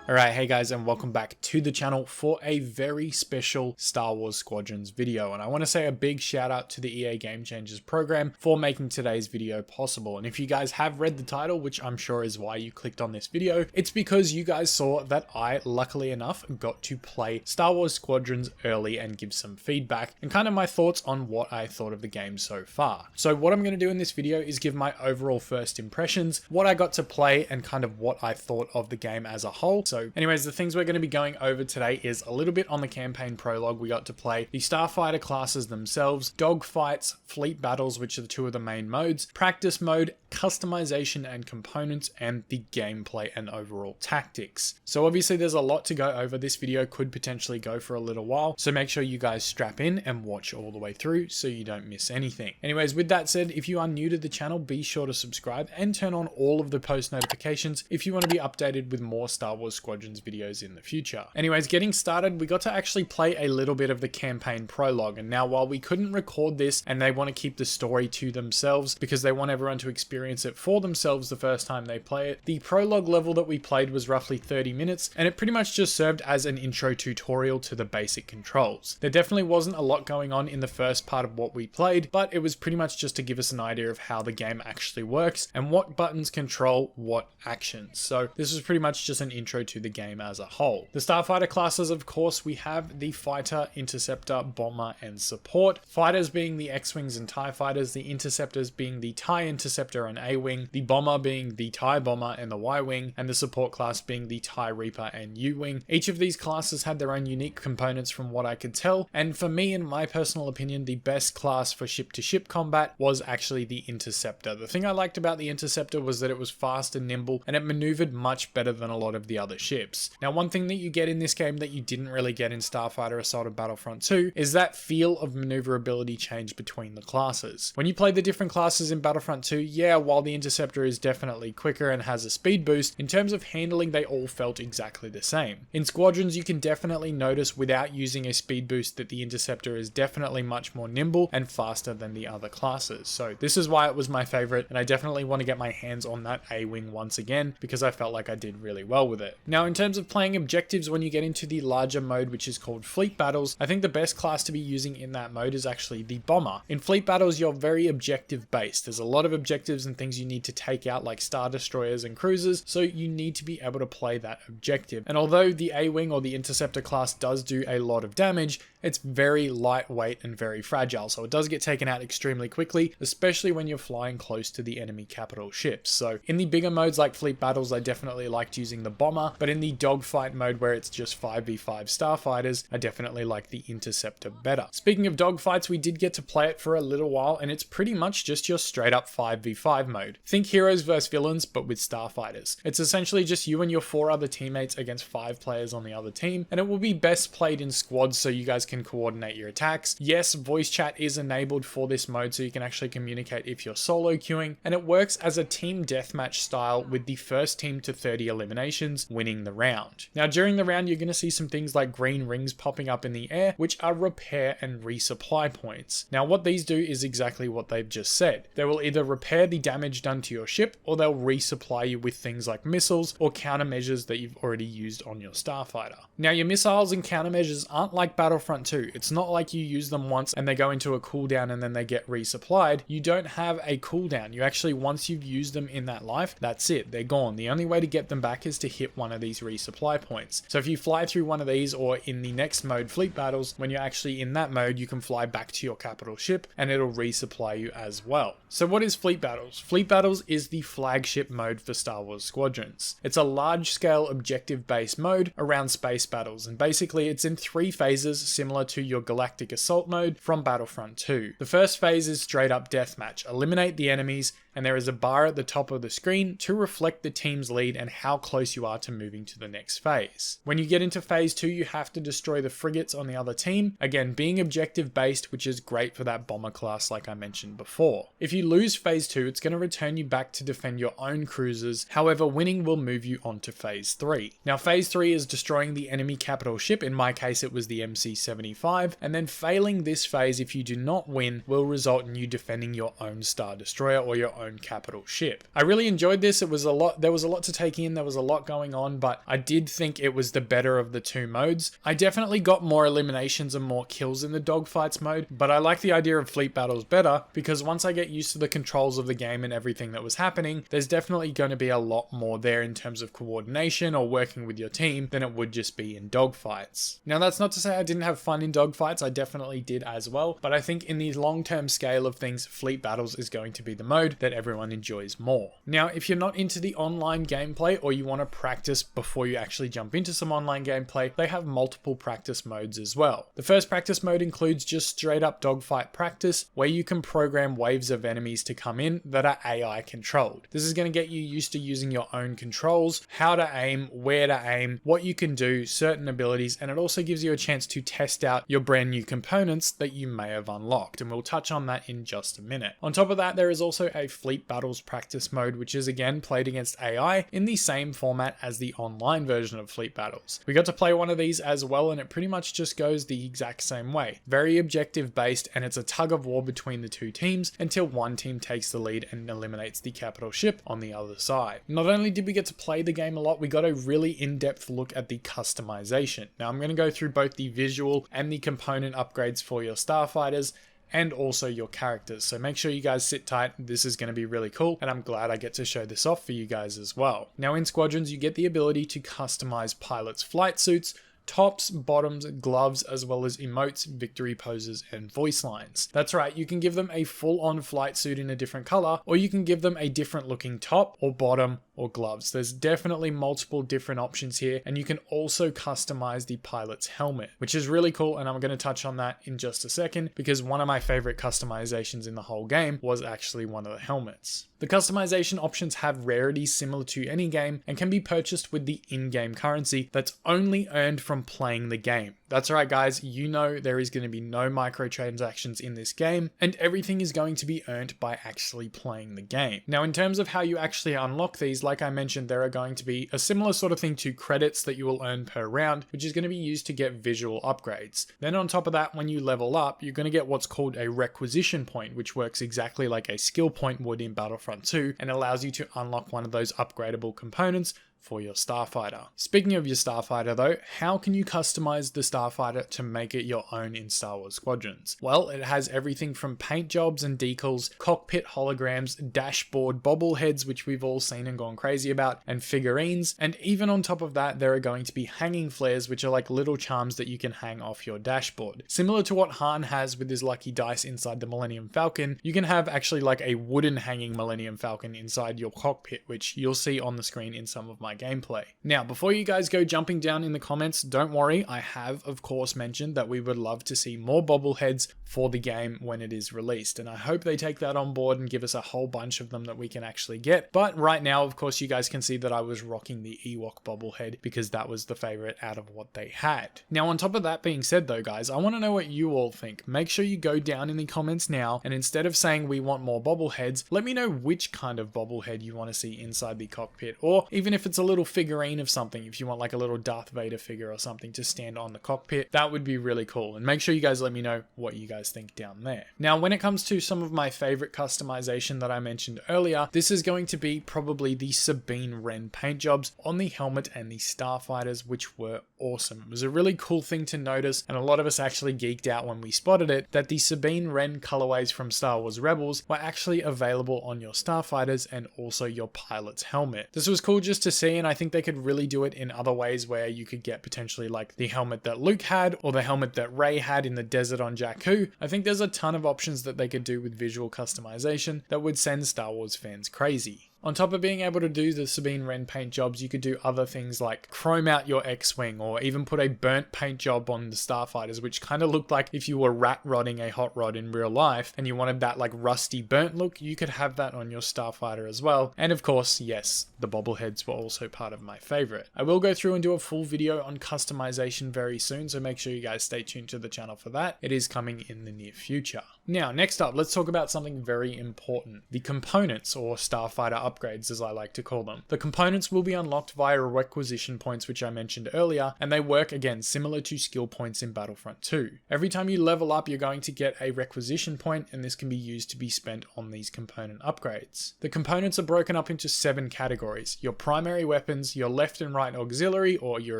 Alright, hey guys, and welcome back to the channel for a very special Star Wars Squadrons video. And I want to say a big shout out to the EA Game Changers program for making today's video possible. And if you guys have read the title, which I'm sure is why you clicked on this video, it's because you guys saw that I, luckily enough, got to play Star Wars Squadrons early and give some feedback and kind of my thoughts on what I thought of the game so far. So what I'm going to do in this video is give my overall first impressions, what I got to play, and kind of what I thought of the game as a whole. So anyways, the things we're going to be going over today is a little bit on the campaign prologue. We got to play the starfighter classes themselves, dogfights, fleet battles, which are the two of the main modes, practice mode, customization and components, and the gameplay and overall tactics. So obviously there's a lot to go over. This video could potentially go for a little while, so make sure you guys strap in and watch all the way through so you don't miss anything. Anyways, with that said, if you are new to the channel, be sure to subscribe and turn on all of the post notifications if you want to be updated with more Star Wars Squadrons videos in the future. Anyways, getting started, we got to actually play a little bit of the campaign prologue. And now while we couldn't record this and they want to keep the story to themselves because they want everyone to experience it for themselves the first time they play it, the prologue level that we played was roughly 30 minutes and it pretty much just served as an intro tutorial to the basic controls. There definitely wasn't a lot going on in the first part of what we played, but it was pretty much just to give us an idea of how the game actually works and what buttons control what actions. So this was pretty much just an intro to the game as a whole. The starfighter classes, of course, we have the fighter, interceptor, bomber, and support. Fighters being the X-Wings and TIE fighters, the interceptors being the TIE interceptor and A-Wing, the bomber being the TIE bomber and the Y-Wing, and the support class being the TIE Reaper and U-Wing. Each of these classes had their own unique components from what I could tell, and for me, in my personal opinion, the best class for ship-to-ship combat was actually the interceptor. The thing I liked about the interceptor was that it was fast and nimble, and it maneuvered much better than a lot of the other ships. Now, one thing that you get in this game that you didn't really get in Starfighter Assault of Battlefront 2 is that feel of maneuverability change between the classes. When you play the different classes in Battlefront 2, yeah, while the Interceptor is definitely quicker and has a speed boost, in terms of handling they all felt exactly the same. In Squadrons, you can definitely notice without using a speed boost that the Interceptor is definitely much more nimble and faster than the other classes. So this is why it was my favorite, and I definitely want to get my hands on that A-Wing once again because I felt like I did really well with it. Now, in terms of playing objectives, when you get into the larger mode, which is called Fleet Battles, I think the best class to be using in that mode is actually the Bomber. In Fleet Battles, you're very objective based. There's a lot of objectives and things you need to take out, like Star Destroyers and Cruisers, so you need to be able to play that objective. And although the A-Wing or the Interceptor class does do a lot of damage, it's very lightweight and very fragile, so it does get taken out extremely quickly, especially when you're flying close to the enemy capital ships. So in the bigger modes like Fleet Battles, I definitely liked using the Bomber, but in the dogfight mode where it's just 5v5 starfighters, I definitely like the Interceptor better. Speaking of dogfights, we did get to play it for a little while, and it's pretty much just your straight up 5v5 mode. Think heroes versus villains, but with starfighters. It's essentially just you and your 4 other teammates against 5 players on the other team, and it will be best played in squads so you guys can coordinate your attacks. Yes, voice chat is enabled for this mode so you can actually communicate if you're solo queuing, and it works as a team deathmatch style with the first team to 30 eliminations winning the round. Now, during the round, you're going to see some things like green rings popping up in the air, which are repair and resupply points. Now, what these do is exactly what they've just said. They will either repair the damage done to your ship, or they'll resupply you with things like missiles or countermeasures that you've already used on your starfighter. Now, your missiles and countermeasures aren't like Battlefront 2. It's not like you use them once and they go into a cooldown and then they get resupplied. You don't have a cooldown. You actually, once you've used them in that life, that's it. They're gone. The only way to get them back is to hit one of these resupply points. So if you fly through one of these, or in the next mode, Fleet Battles, when you're actually in that mode, you can fly back to your capital ship and it'll resupply you as well. So what is Fleet Battles? Fleet Battles is the flagship mode for Star Wars Squadrons. It's a large-scale objective-based mode around space battles, and basically it's in 3 phases similar to your Galactic Assault mode from Battlefront 2. The first phase is straight up deathmatch. Eliminate the enemies, and there is a bar at the top of the screen to reflect the team's lead and how close you are to moving to the next phase. When you get into phase 2, you have to destroy the frigates on the other team, again being objective based, which is great for that bomber class like I mentioned before. If you lose phase 2, it's going to return you back to defend your own cruisers, however winning will move you on to phase 3. Now phase 3 is destroying the enemy capital ship, in my case it was the MC-75, and then failing this phase if you do not win will result in you defending your own Star Destroyer or your own own capital ship. I really enjoyed this. There was a lot to take in, there was a lot going on, but I did think it was the better of the two modes. I definitely got more eliminations and more kills in the dogfights mode, but I like the idea of fleet battles better because once I get used to the controls of the game and everything that was happening, there's definitely going to be a lot more there in terms of coordination or working with your team than it would just be in dogfights. Now that's not to say I didn't have fun in dogfights, I definitely did as well, but I think in the long-term scale of things, fleet battles is going to be the mode that everyone enjoys more. Now, if you're not into the online gameplay or you want to practice before you actually jump into some online gameplay, they have multiple practice modes as well. The first practice mode includes just straight up dogfight practice, where you can program waves of enemies to come in that are AI controlled. This is going to get you used to using your own controls, how to aim, where to aim, what you can do, certain abilities, and it also gives you a chance to test out your brand new components that you may have unlocked, and we'll touch on that in just a minute. On top of that, there is also a fleet battles practice mode, which is again played against AI in the same format as the online version of fleet battles. We got to play one of these as well, and it pretty much just goes the exact same way. Very objective based, and it's a tug of war between the two teams until one team takes the lead and eliminates the capital ship on the other side. Not only did we get to play the game a lot, we got a really in-depth look at the customization. Now I'm going to go through both the visual and the component upgrades for your starfighters and also your characters. So make sure you guys sit tight. This is going to be really cool, and I'm glad I get to show this off for you guys as well. Now in Squadrons, you get the ability to customize pilots' flight suits, tops, bottoms, gloves, as well as emotes, victory poses, and voice lines. That's right, you can give them a full-on flight suit in a different color, or you can give them a different looking top or bottom or gloves. There's definitely multiple different options here, and you can also customize the pilot's helmet, which is really cool, and I'm going to touch on that in just a second because one of my favorite customizations in the whole game was actually one of the helmets. The customization options have rarities similar to any game and can be purchased with the in-game currency that's only earned from playing the game. That's right guys, you know there is going to be no microtransactions in this game, and everything is going to be earned by actually playing the game. Now in terms of how you actually unlock these, like I mentioned, there are going to be a similar sort of thing to credits that you will earn per round, which is going to be used to get visual upgrades. Then on top of that, when you level up, you're going to get what's called a requisition point, which works exactly like a skill point would in Battlefront 2 and allows you to unlock one of those upgradable components for your starfighter. Speaking of your starfighter though, how can you customize the starfighter to make it your own in Star Wars Squadrons? Well, it has everything from paint jobs and decals, cockpit holograms, dashboard bobbleheads, which we've all seen and gone crazy about, and figurines, and even on top of that, there are going to be hanging flares, which are like little charms that you can hang off your dashboard. Similar to what Han has with his lucky dice inside the Millennium Falcon, you can have actually like a wooden hanging Millennium Falcon inside your cockpit, which you'll see on the screen in some of my gameplay. Now, before you guys go jumping down in the comments, don't worry, I have of course mentioned that we would love to see more bobbleheads for the game when it is released, and I hope they take that on board and give us a whole bunch of them that we can actually get. But right now, of course, you guys can see that I was rocking the Ewok bobblehead because that was the favorite out of what they had. Now, on top of that being said though, guys, I want to know what you all think. Make sure you go down in the comments now, and instead of saying we want more bobbleheads, let me know which kind of bobblehead you want to see inside the cockpit, or even if it's a little figurine of something, if you want like a little Darth Vader figure or something to stand on the cockpit, that would be really cool. And make sure you guys let me know what you guys think down there. Now, when it comes to some of my favorite customization that I mentioned earlier, this is going to be probably the Sabine Wren paint jobs on the helmet and the starfighters, which were awesome. It was a really cool thing to notice, and a lot of us actually geeked out when we spotted it, that the Sabine Wren colorways from Star Wars Rebels were actually available on your starfighters and also your pilot's helmet. This was cool just to see, and I think they could really do it in other ways where you could get potentially like the helmet that Luke had or the helmet that Rey had in the desert on Jakku. I think there's a ton of options that they could do with visual customization that would send Star Wars fans crazy. On top of being able to do the Sabine Wren paint jobs, you could do other things like chrome out your X-Wing, or even put a burnt paint job on the starfighters, which kind of looked like if you were rat rodding a hot rod in real life and you wanted that like rusty burnt look, you could have that on your starfighter as well. And of course, yes, the bobbleheads were also part of my favorite. I will go through and do a full video on customization very soon, so make sure you guys stay tuned to the channel for that. It is coming in the near future. Now, next up, let's talk about something very important. The components, or starfighter upgrades as I like to call them. The components will be unlocked via requisition points, which I mentioned earlier, and they work again similar to skill points in Battlefront 2. Every time you level up, you're going to get a requisition point, and this can be used to be spent on these component upgrades. The components are broken up into 7 categories: your primary weapons, your left and right auxiliary or your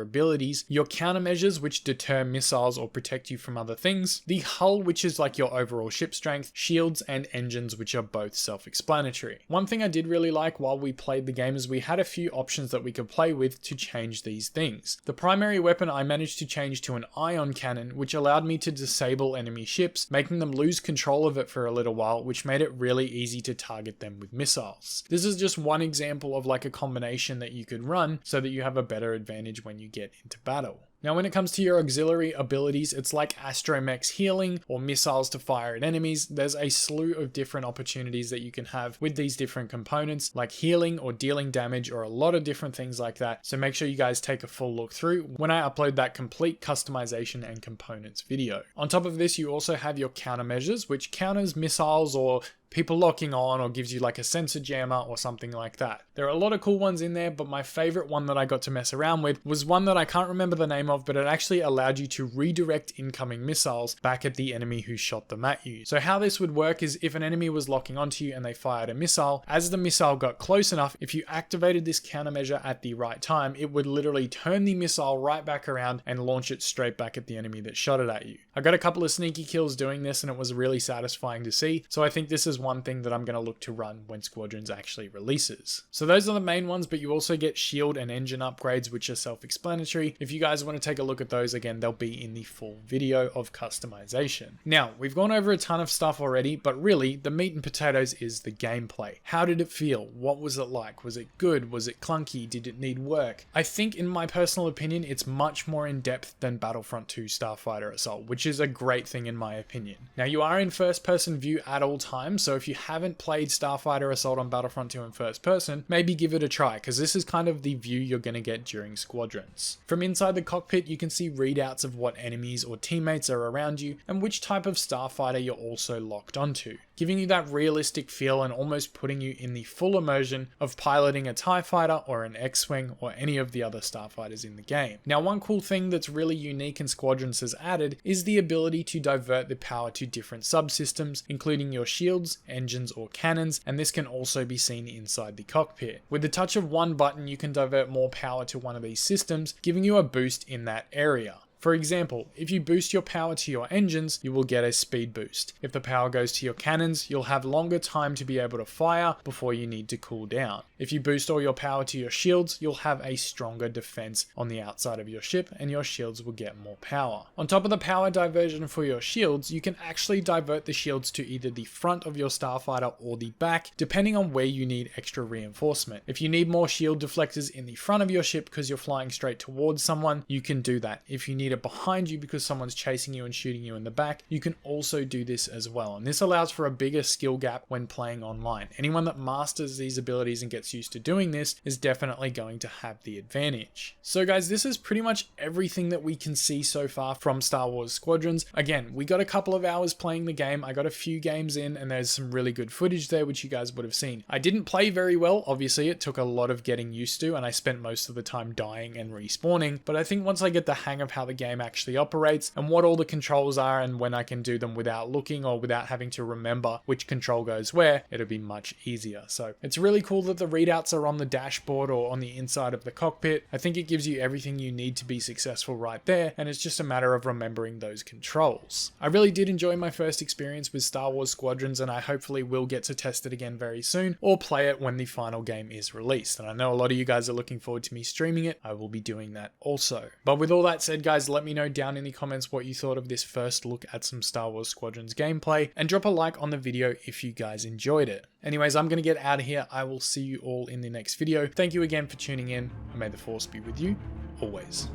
abilities, your countermeasures which deter missiles or protect you from other things, the hull which is like your overall ship strength, shields and engines which are both self-explanatory. One thing I did really like while we played the game is we had a few options that we could play with to change these things. The primary weapon I managed to change to an ion cannon, which allowed me to disable enemy ships, making them lose control of it for a little while, which made it really easy to target them with missiles. This is just one example of like a combination that you could run so that you have a better advantage when you get into battle. Now, when it comes to your auxiliary abilities, it's like astromech's healing or missiles to fire at enemies. There's a slew of different opportunities that you can have with these different components, like healing or dealing damage or a lot of different things like that. So make sure you guys take a full look through when I upload that complete customization and components video. On top of this, you also have your countermeasures, which counters missiles or people locking on or gives you like a sensor jammer or something like that. There are a lot of cool ones in there, but my favorite one that I got to mess around with was one that I can't remember the name of, but it actually allowed you to redirect incoming missiles back at the enemy who shot them at you. So how this would work is if an enemy was locking onto you and they fired a missile, as the missile got close enough, if you activated this countermeasure at the right time, it would literally turn the missile right back around and launch it straight back at the enemy that shot it at you. I got a couple of sneaky kills doing this and it was really satisfying to see, so I think this is one thing that I'm going to look to run when Squadrons actually releases. So those are the main ones, but you also get shield and engine upgrades, which are self-explanatory. If you guys want to take a look at those, again, they'll be in the full video of customization. Now, we've gone over a ton of stuff already, but really the meat and potatoes is the gameplay. How did it feel? What was it like? Was it good? Was it clunky? Did it need work? I think, in my personal opinion, it's much more in depth than Battlefront 2 Starfighter Assault, which is a great thing in my opinion. Now, you are in first person view at all times, so if you haven't played Starfighter Assault on Battlefront 2 in first person, maybe give it a try, because this is kind of the view you're going to get during Squadrons. From inside the cockpit, you can see readouts of what enemies or teammates are around you and which type of starfighter you're also locked onto, giving you that realistic feel and almost putting you in the full immersion of piloting a TIE fighter or an X-Wing or any of the other starfighters in the game. Now, one cool thing that's really unique and Squadrons has added is the ability to divert the power to different subsystems, including your shields, engines or cannons, and this can also be seen inside the cockpit. With the touch of one button, you can divert more power to one of these systems, giving you a boost in that area. For example, if you boost your power to your engines, you will get a speed boost. If the power goes to your cannons, you'll have longer time to be able to fire before you need to cool down. If you boost all your power to your shields, you'll have a stronger defense on the outside of your ship and your shields will get more power. On top of the power diversion for your shields, you can actually divert the shields to either the front of your starfighter or the back, depending on where you need extra reinforcement. If you need more shield deflectors in the front of your ship because you're flying straight towards someone, you can do that. If you need it behind you because someone's chasing you and shooting you in the back, you can also do this as well. And this allows for a bigger skill gap when playing online. Anyone that masters these abilities and gets used to doing this is definitely going to have the advantage. So guys, this is pretty much everything that we can see so far from Star Wars Squadrons. Again, we got a couple of hours playing the game. I got a few games in and there's some really good footage there, which you guys would have seen. I didn't play very well. Obviously, it took a lot of getting used to and I spent most of the time dying and respawning. But I think once I get the hang of how the game actually operates and what all the controls are and when I can do them without looking or without having to remember which control goes where, it'll be much easier. So it's really cool that the readouts are on the dashboard or on the inside of the cockpit. I think it gives you everything you need to be successful right there, and it's just a matter of remembering those controls. I really did enjoy my first experience with Star Wars Squadrons, and I hopefully will get to test it again very soon or play it when the final game is released. And I know a lot of you guys are looking forward to me streaming it. I will be doing that also. But with all that said, guys, let me know down in the comments what you thought of this first look at some Star Wars Squadrons gameplay, and drop a like on the video if you guys enjoyed it. Anyways, I'm going to get out of here. I will see you all in the next video. Thank you again for tuning in, and may the Force be with you always.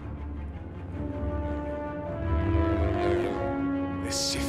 The Sith